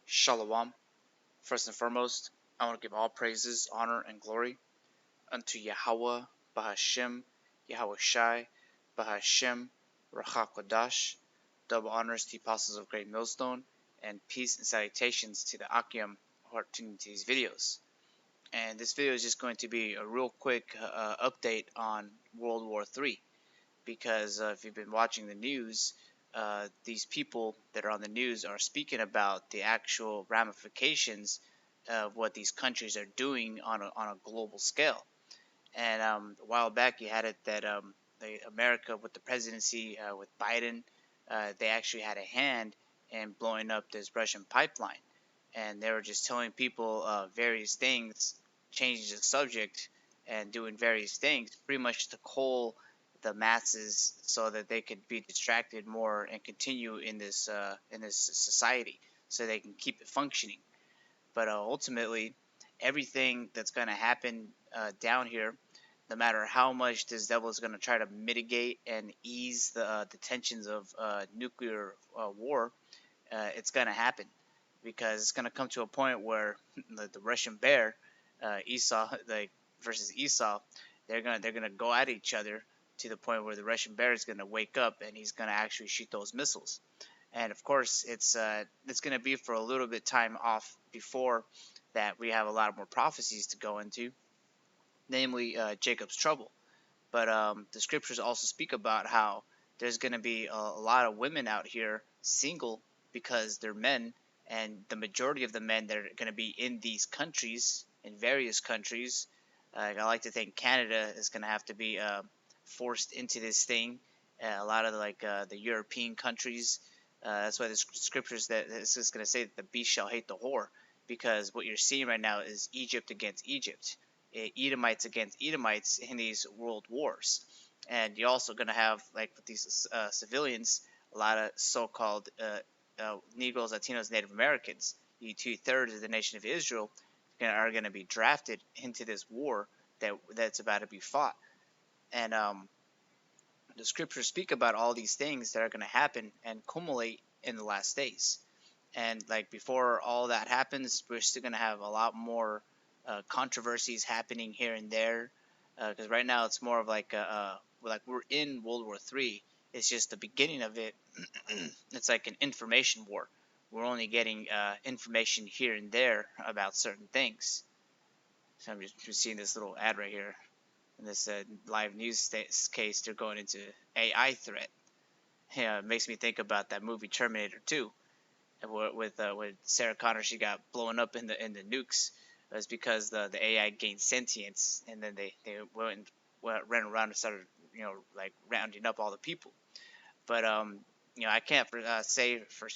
Shalom. First and foremost, I want to give all praises, honor, and glory unto Yahweh, Bahashem, Yahweh Shai, Bahashem, Rachakodash. Double honors to the apostles of Great Millstone, and peace and salutations to the Akim who are tuning to these videos. And this video is just going to be a real quick update on World War III, because if you've been watching the news, these people that are on the news are speaking about the actual ramifications of what these countries are doing on a global scale. And a while back, you had it that America, with the presidency with Biden, they actually had a hand in blowing up this Russian pipeline. And they were just telling people various things, changing the subject and doing various things, pretty much to coal the masses so that they could be distracted more and continue in this society, so they can keep it functioning. But ultimately, everything that's going to happen down here, no matter how much this devil is going to try to mitigate and ease the tensions of nuclear war, it's going to happen, because it's going to come to a point where the Russian bear, Esau, versus Esau, they're gonna go at each other to the point where the Russian bear is going to wake up and he's going to actually shoot those missiles. And of course, it's going to be for a little bit time off before that we have a lot more prophecies to go into, namely Jacob's trouble. But the scriptures also speak about how there's going to be a lot of women out here single because they're men, and the majority of the men that are going to be in these countries, in various countries, I like to think Canada is going to have to be forced into this thing. A lot of the European countries. That's why the scriptures that it's just going to say that the beast shall hate the whore, because what you're seeing right now is Egypt against Egypt, Edomites against Edomites in these world wars. And you're also going to have, like with these civilians, a lot of so-called Negroes, Latinos, Native Americans. 2/3 of the nation of Israel are going to be drafted into this war that's about to be fought. And the scriptures speak about all these things that are going to happen and culminate in the last days. And like before all that happens, we're still going to have a lot more controversies happening here and there, because right now it's more of like we're in World War III. It's just the beginning of it. It's like an information war. We're only getting information here and there about certain things. So I'm just seeing this little ad right here. In this live news case, they're going into AI threat. Yeah, it makes me think about that movie Terminator 2, with Sarah Connor. She got blown up in the nukes. It was because the AI gained sentience, and then they ran around and started like rounding up all the people. But I can't say for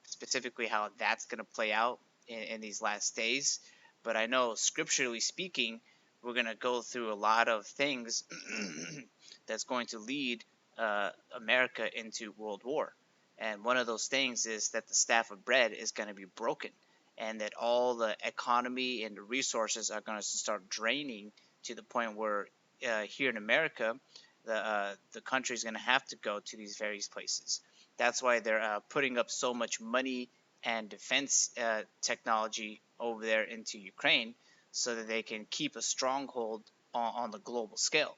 specifically how that's going to play out in these last days. But I know scripturally speaking, we're going to go through a lot of things that's going to lead America into world war. And one of those things is that the staff of bread is going to be broken, and that all the economy and the resources are going to start draining to the point where here in America, the country is going to have to go to these various places. That's why they're putting up so much money and defense technology over there into Ukraine, so that they can keep a stronghold on the global scale.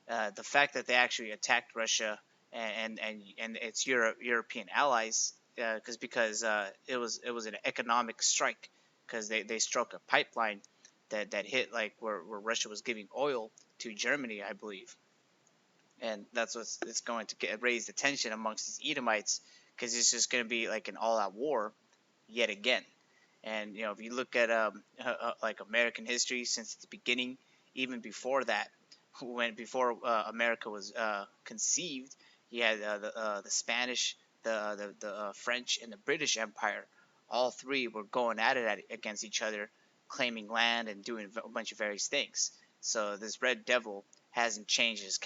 The fact that they actually attacked Russia and its European allies, because it was an economic strike, because they struck a pipeline that hit like where Russia was giving oil to Germany, I believe. And that's what's it's going to raise the tension amongst these Edomites, because it's just going to be like an all-out war yet again. And if you look at like American history since the beginning, even before that, before America was conceived, you had the Spanish, the French, and the British Empire. All three were going at it against each other, claiming land and doing a bunch of various things. So this red devil hasn't changed his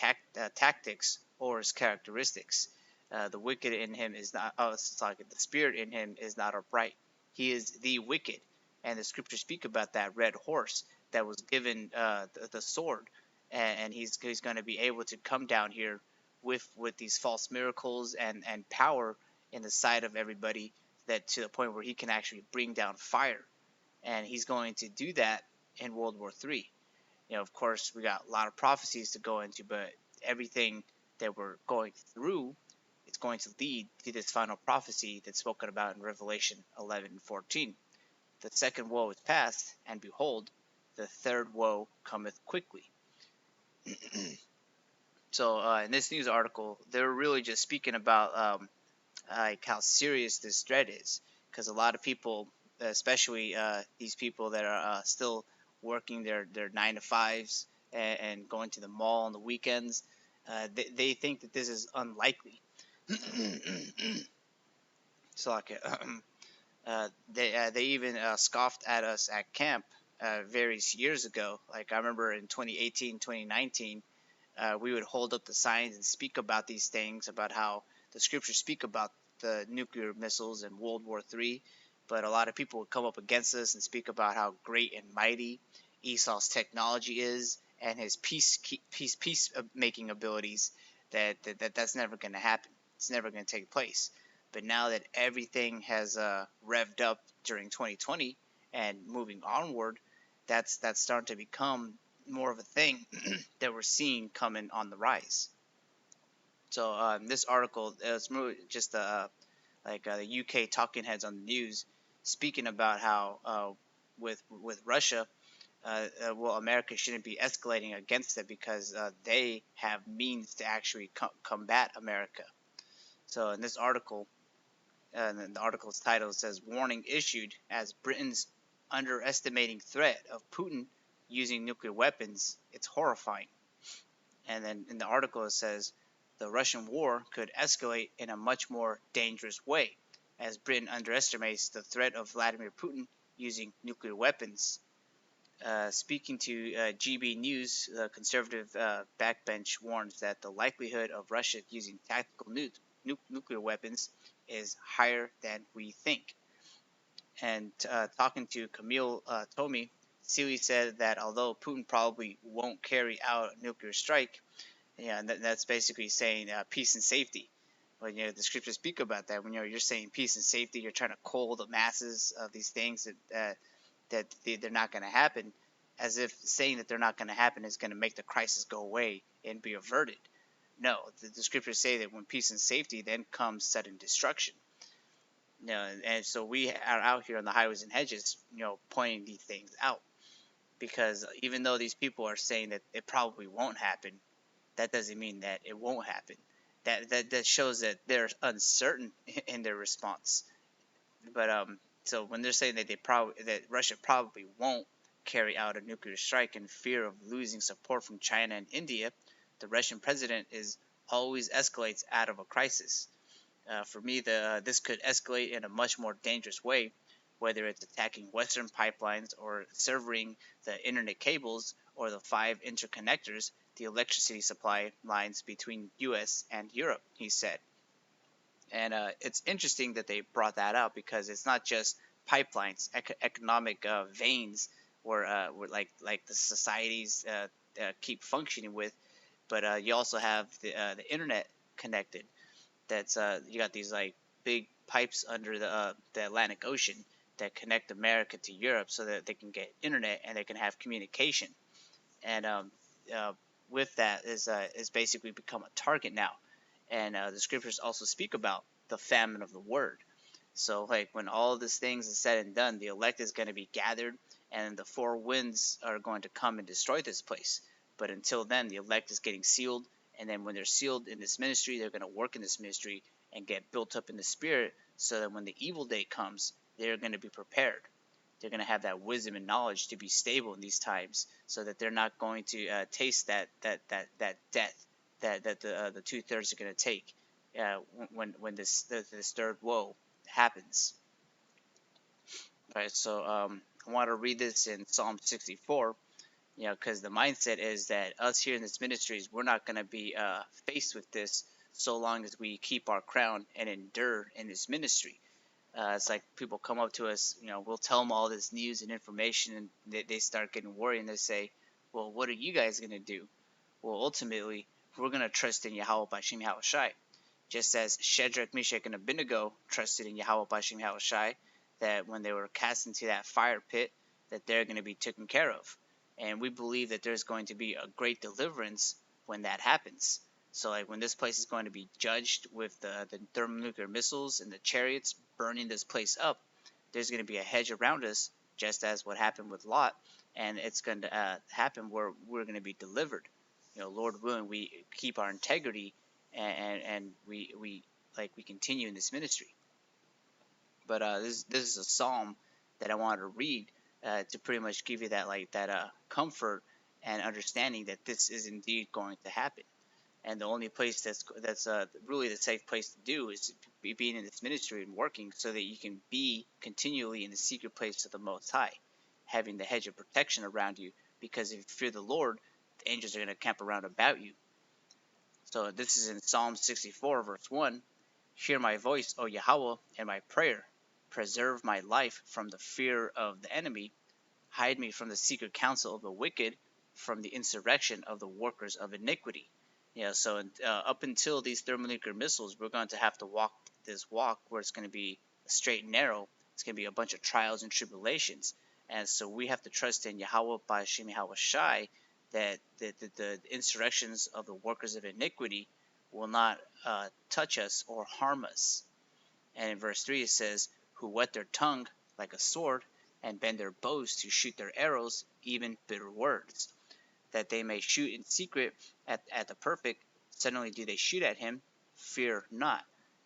tactics or his characteristics. The wicked in him is not. Oh, it's like the spirit in him is not upright. He is the wicked, and the scriptures speak about that red horse that was given the sword, and he's going to be able to come down here with these false miracles and power in the sight of everybody that to the point where he can actually bring down fire, and he's going to do that in World War III. Of course, we got a lot of prophecies to go into, but everything that we're going through is going to lead to this final prophecy that's spoken about in Revelation 11 and 14. The second woe is past, and behold, the third woe cometh quickly. So in this news article, they're really just speaking about like how serious this threat is, because a lot of people, especially these people that are still working their 9 to 5s and going to the mall on the weekends, they think that this is unlikely. So like, they even scoffed at us at camp various years ago. Like I remember in 2018, 2019, we would hold up the signs and speak about these things, about how the scriptures speak about the nuclear missiles in World War III. But a lot of people would come up against us and speak about how great and mighty Esau's technology is and his peace making abilities. That's never going to happen. It's never going to take place. But now that everything has revved up during 2020 and moving onward, that's starting to become more of a thing that we're seeing coming on the rise. So this article is really just like the UK talking heads on the news speaking about how with Russia, well, America shouldn't be escalating against it because they have means to actually combat America. So in this article, the article's title says, "Warning issued as Britain's underestimating threat of Putin using nuclear weapons. It's horrifying." And then in the article it says, "The Russian war could escalate in a much more dangerous way, as Britain underestimates the threat of Vladimir Putin using nuclear weapons." Speaking to GB News, the conservative backbench warns that the likelihood of Russia using tactical nuclear weapons is higher than we think. And talking to Camille Tomi, Seeley said that although Putin probably won't carry out a nuclear strike, and that's basically saying peace and safety. When the scriptures speak about that, when you're saying peace and safety, you're trying to cool the masses of these things that they're not going to happen, as if saying that they're not going to happen is going to make the crisis go away and be averted. No, the scriptures say that when peace and safety, then comes sudden destruction. And so we are out here on the highways and hedges, pointing these things out, because even though these people are saying that it probably won't happen, that doesn't mean that it won't happen. That shows that they're uncertain in their response. But so when they're saying that Russia probably won't carry out a nuclear strike in fear of losing support from China and India, the Russian president always escalates out of a crisis. For me, this could escalate in a much more dangerous way, whether it's attacking Western pipelines or severing the internet cables or the 5 interconnectors, the electricity supply lines between U.S. and Europe, he said. And it's interesting that they brought that up, because it's not just pipelines, economic veins where like the societies keep functioning with, but you also have the internet connected. That's you got these like big pipes under the Atlantic Ocean that connect America to Europe so that they can get internet and they can have communication. And with that is basically become a target now. And the scriptures also speak about the famine of the word. So like when all these things is said and done, the elect is going to be gathered, and the 4 winds are going to come and destroy this place. But until then, the elect is getting sealed, and then when they're sealed in this ministry, they're going to work in this ministry and get built up in the spirit, so that when the evil day comes, they're going to be prepared. They're going to have that wisdom and knowledge to be stable in these times, so that they're not going to taste that death that the 2/3 are going to take when this third woe happens. All right, so I want to read this in Psalm 64. Because the mindset is that us here in this ministries, we're not going to be faced with this so long as we keep our crown and endure in this ministry. It's like people come up to us, we'll tell them all this news and information, and they start getting worried, and they say, well, what are you guys going to do? Well, ultimately, we're going to trust in Yahweh B'Shem Yahushai. just as Shadrach, Meshach, and Abednego trusted in Yahweh Bashim Yahushai, that when they were cast into that fire pit, that they're going to be taken care of. And we believe that there's going to be a great deliverance when that happens. So like when this place is going to be judged with the thermonuclear missiles and the chariots burning this place up, there's going to be a hedge around us, just as what happened with Lot, and it's going to happen where we're going to be delivered. Lord willing, we keep our integrity, and we continue in this ministry. But this is a psalm that I wanted to read to pretty much give you that comfort and understanding that this is indeed going to happen. And the only place that's really the safe place to do is being in this ministry and working, so that you can be continually in the secret place of the Most High, having the hedge of protection around you. Because if you fear the Lord, the angels are going to camp around about you. So this is in Psalm 64, verse 1. Hear my voice, O Yahweh, and my prayer. Preserve my life from the fear of the enemy. Hide me from the secret counsel of the wicked, from the insurrection of the workers of iniquity. So up until these thermonuclear missiles, we're going to have to walk this walk where it's going to be straight and narrow. It's going to be a bunch of trials and tribulations. And so we have to trust in Yahweh Ba'ashim Yahweh Shai, that the insurrections of the workers of iniquity will not touch us or harm us. And in verse 3 it says, who whet their tongue like a sword, and bend their bows to shoot their arrows, even bitter words, that they may shoot in secret at the perfect. Suddenly do they shoot at him, fear not.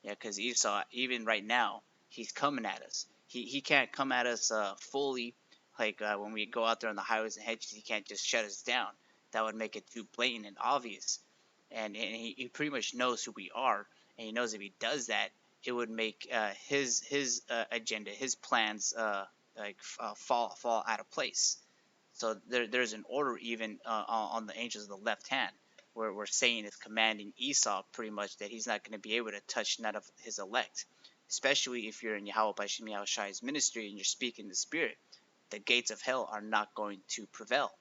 Because Esau, even right now, he's coming at us. He can't come at us fully, like when we go out there on the highways and hedges. He can't just shut us down. That would make it too blatant and obvious. And he pretty much knows who we are, and he knows if he does that, it would make his agenda, his plans, fall out of place. So there's an order even on the angels of the left hand, where Satan is commanding Esau pretty much that he's not going to be able to touch none of his elect, especially if you're in Yahweh Bashim Yahushai's ministry and you're speaking the Spirit. The gates of hell are not going to prevail.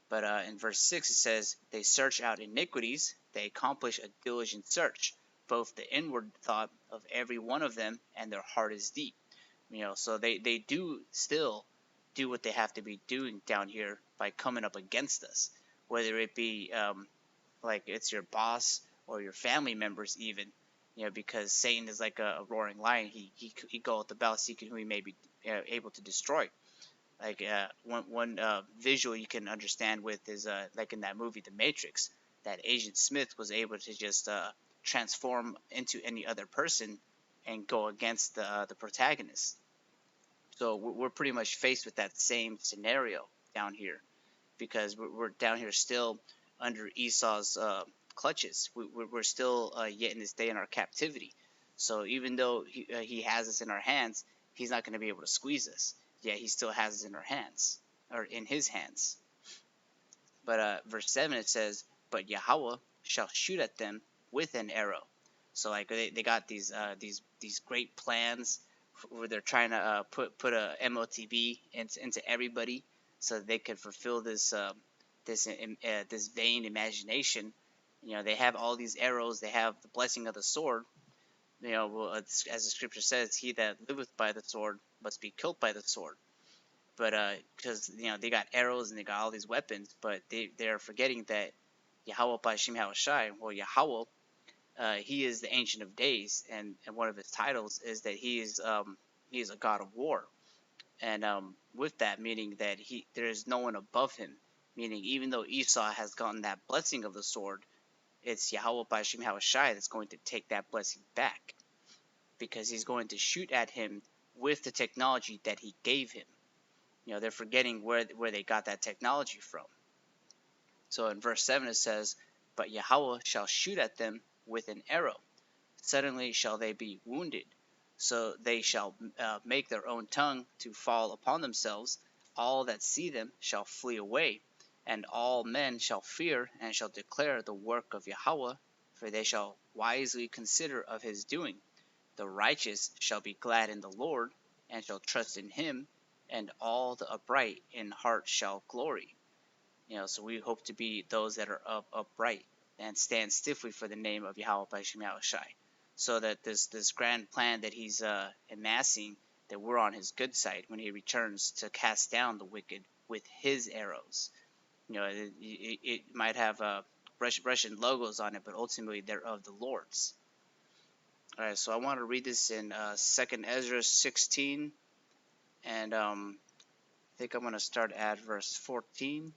But in verse 6 it says, they search out iniquities, they accomplish a diligent search, both the inward thought of every one of them, and their heart is deep. So they do still do what they have to be doing down here by coming up against us, whether it be like it's your boss or your family members even, because Satan is like a roaring lion. He goeth about seeking who he may be able to destroy. Like one visual you can understand with is like in that movie The Matrix, that Agent Smith was able to just transform into any other person and go against the protagonist. So we're pretty much faced with that same scenario down here, because we're down here still under Esau's clutches. We're still yet in this day in our captivity. So even though he has us in our hands, he's not going to be able to squeeze us. Yeah, he still has us in our hands, or in his hands. But verse 7 it says, but Yahweh shall shoot at them with an arrow. So like they got these great plans where they're trying to put a MOTB into everybody, so they could fulfill this vain imagination. They have all these arrows. They have the blessing of the sword. As the scripture says, he that liveth by the sword must be killed by the sword. But because they got arrows and they got all these weapons, but they're forgetting that Yahweh Ba'ashim Yahushai, well, Yahweh, he is the Ancient of Days, and one of his titles is that he is a God of war. And with that, meaning that there is no one above him, meaning even though Esau has gotten that blessing of the sword, it's Yahweh Ba'ashim Yahushai that's going to take that blessing back, because he's going to shoot at him with the technology that he gave him. They're forgetting where they got that technology from. So in verse 7 it says, but Yahweh shall shoot at them with an arrow. Suddenly shall they be wounded. So they shall make their own tongue to fall upon themselves. All that see them shall flee away. And all men shall fear, and shall declare the work of Yahweh, for they shall wisely consider of his doing. The righteous shall be glad in the Lord, and shall trust in him, and all the upright in heart shall glory. So we hope to be those that are upright, and stand stiffly for the name of Yahweh Bashim Yahushai. So that this grand plan that he's amassing, that we're on his good side when he returns to cast down the wicked with his arrows. It might have Russian logos on it, but ultimately they're of the Lord's. All right, so I want to read this in 2nd Ezra 16, and I think I'm going to start at verse 14.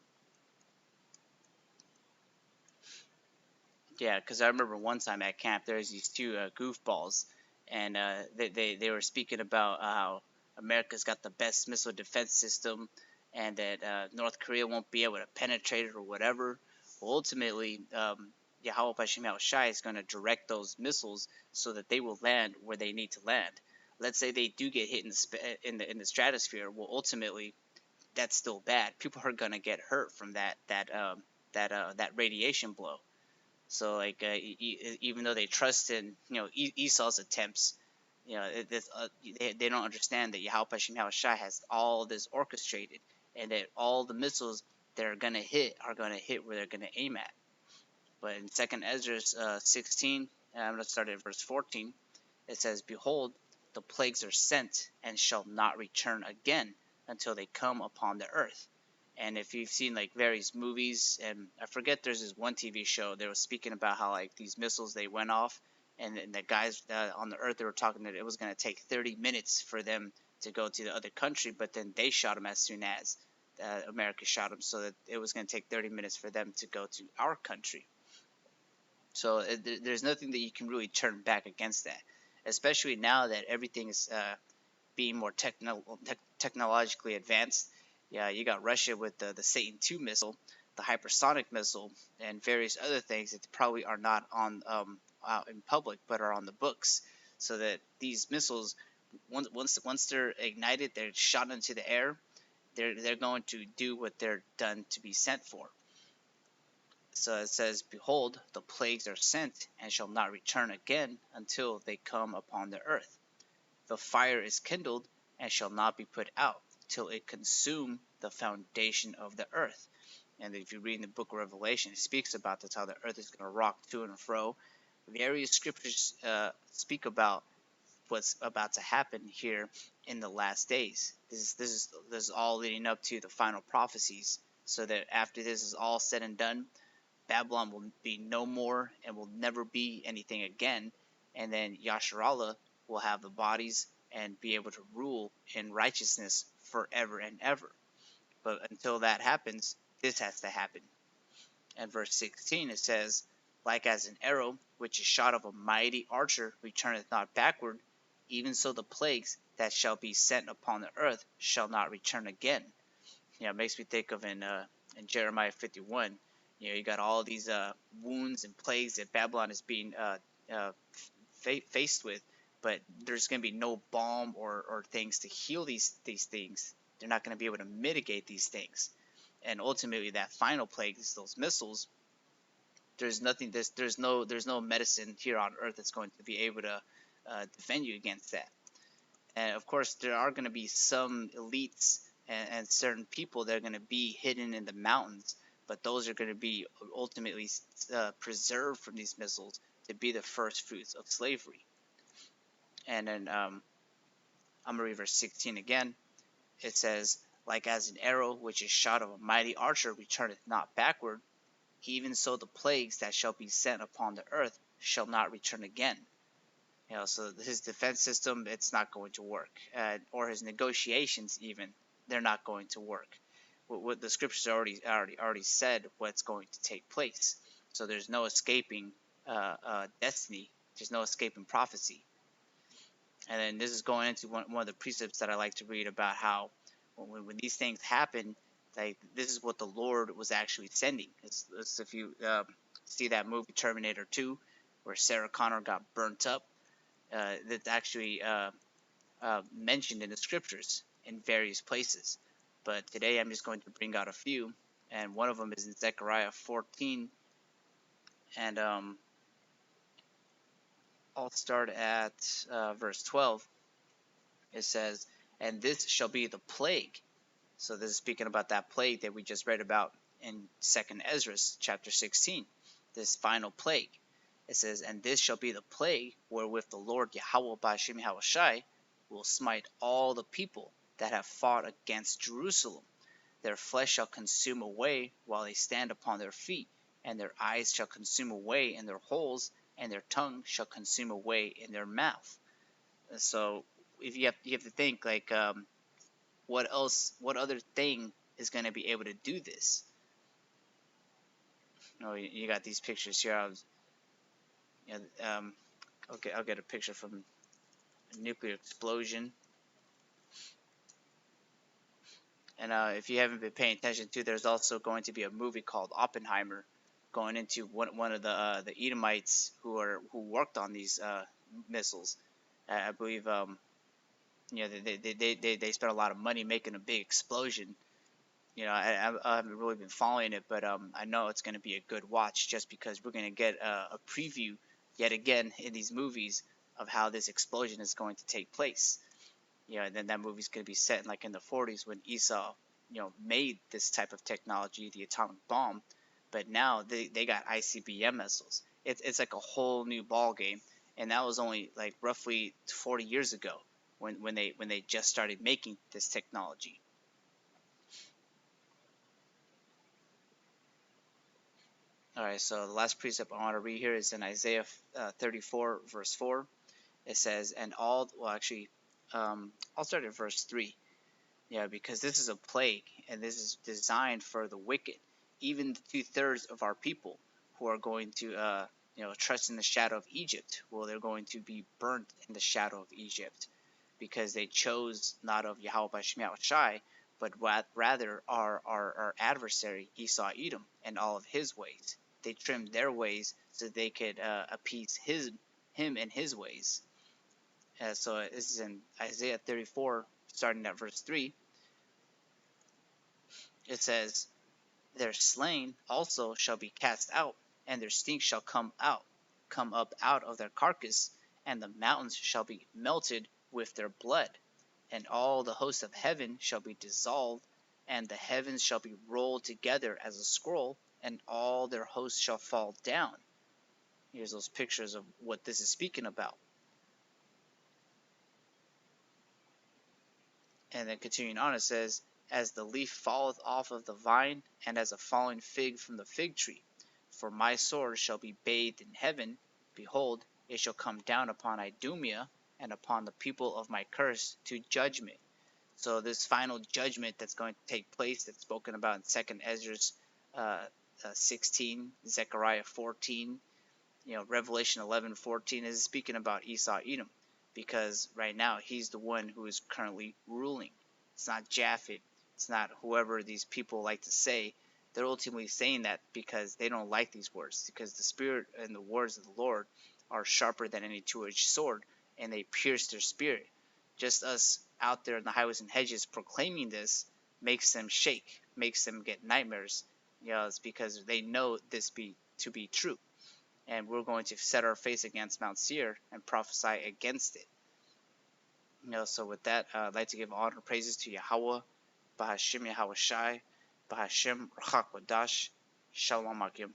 Yeah, because I remember one time at camp there was these two goofballs, and they were speaking about how America's got the best missile defense system, and that North Korea won't be able to penetrate it or whatever. Well, ultimately, Yahweh Bashim Yahushai is going to direct those missiles so that they will land where they need to land. Let's say they do get hit in the stratosphere. Well, ultimately, that's still bad. People are going to get hurt from that radiation blow. So like even though they trust in Esau's attempts, they don't understand that Yahweh Hashem Yahushai has all this orchestrated, and that all the missiles that are gonna hit where they're gonna aim at. But in 2nd Ezra 16, and I'm gonna start at verse 14. It says, "Behold, the plagues are sent and shall not return again until they come upon the earth." And if you've seen like various movies, and I forget, there's this one TV show they were speaking about how like these missiles they went off, and the guys on the earth, they were talking that it was going to take 30 minutes for them to go to the other country, but then they shot them as soon as America shot them, so that it was going to take 30 minutes for them to go to our country. So there's nothing that you can really turn back against that, especially now that everything is being more technologically advanced. Yeah, you got Russia with the Satan II missile, the hypersonic missile, and various other things that probably are not on out in public, but are on the books. So that these missiles, once they're ignited, they're shot into the air. They're going to do what they're done to be sent for. So it says, "Behold, the plagues are sent and shall not return again until they come upon the earth. The fire is kindled and shall not be put out till it consume the foundation of the earth." And if you read in the book of Revelation, it speaks about that's how the earth is going to rock to and fro. Various scriptures speak about what's about to happen here in the last days. This is all leading up to the final prophecies, so that after this is all said and done, Babylon will be no more and will never be anything again. And then Yasharallah will have the bodies and be able to rule in righteousness forever and ever. But until that happens, this has to happen. And verse 16, it says, "Like as an arrow which is shot of a mighty archer returneth not backward, even so the plagues that shall be sent upon the earth shall not return again." It makes me think of in Jeremiah 51. You got all these wounds and plagues that Babylon is being faced with, but there's going to be no balm or things to heal these things. They're not going to be able to mitigate these things, and ultimately that final plague is those missiles. There's nothing. There's no medicine here on earth that's going to be able to defend you against that. And of course, there are going to be some elites and certain people that are going to be hidden in the mountains, but those are going to be ultimately preserved from these missiles to be the first fruits of slavery. And then I'm going to read verse 16 again. It says, "Like as an arrow which is shot of a mighty archer returneth not backward, even so the plagues that shall be sent upon the earth shall not return again." So his defense system, it's not going to work, or his negotiations even, they're not going to work. What the scriptures already said what's going to take place. So there's no escaping destiny. There's no escaping prophecy. And then this is going into one of the precepts that I like to read about how when these things happen, like this is what the Lord was actually sending. It's if you see that movie Terminator 2, where Sarah Connor got burnt up, that's actually mentioned in the scriptures in various places. But today I'm just going to bring out a few, and one of them is in Zechariah 14, and I'll start at verse 12. It says, "And this shall be the plague." So this is speaking about that plague that we just read about in 2nd Ezra chapter 16. this final plague. It says, and this shall be the plague wherewith the Lord Yahweh Ba'Shem Yahushai will smite all the people that have fought against Jerusalem. Their flesh shall consume away while they stand upon their feet, and their eyes shall consume away in their holes, and their tongue shall consume away in their mouth. So if you have to think like what other thing is going to be able to do this? You got these pictures here. I'll get a picture from a nuclear explosion. And if you haven't been paying attention to, there's also going to be a movie called Oppenheimer, going into one of the Edomites who worked on these missiles. I believe they spent a lot of money making a big explosion. I haven't really been following it, but I know it's going to be a good watch just because we're going to get a preview yet again in these movies of how this explosion is going to take place. And then that movie's going to be set in the 40s when Esau, made this type of technology, the atomic bomb, but now they got ICBM missiles. It's like a whole new ball game, and that was only like roughly 40 years ago when they just started making this technology. All right, so the last precept I want to read here is in Isaiah 34 verse 4. It says, I'll start at verse 3. Yeah, because this is a plague, and this is designed for the wicked, even the 2/3 of our people who are going to, trust in the shadow of Egypt. Well, they're going to be burnt in the shadow of Egypt, because they chose not of Yahweh Ba'Shem Yahushai, but rather our adversary Esau Edom and all of his ways. They trimmed their ways so they could appease him and his ways. So this is in Isaiah 34, starting at verse 3. It says, their slain also shall be cast out, and their stink shall come up out of their carcass, and the mountains shall be melted with their blood, and all the hosts of heaven shall be dissolved, and the heavens shall be rolled together as a scroll, and all their hosts shall fall down. Here's those pictures of what this is speaking about. And then continuing on, it says, as the leaf falleth off of the vine, and as a falling fig from the fig tree. For my sword shall be bathed in heaven. Behold, it shall come down upon Idumea, and upon the people of my curse to judgment. So this final judgment that's going to take place, that's spoken about in 2nd Ezra 16, Zechariah 14, Revelation 11:14, is speaking about Esau Edom, because right now he's the one who is currently ruling. It's not Japhet. It's not whoever these people like to say. They're ultimately saying that because they don't like these words, because the spirit and the words of the Lord are sharper than any two-edged sword, and they pierce their spirit. Just us out there in the highways and hedges proclaiming this makes them shake, makes them get nightmares. It's because they know this to be true. And we're going to set our face against Mount Seir and prophesy against it. So with that, I'd like to give honor and praises to Yahweh, Ba'Hashem Yahushai, Ba'Hashem Ruach Kodash, Shalom Akim.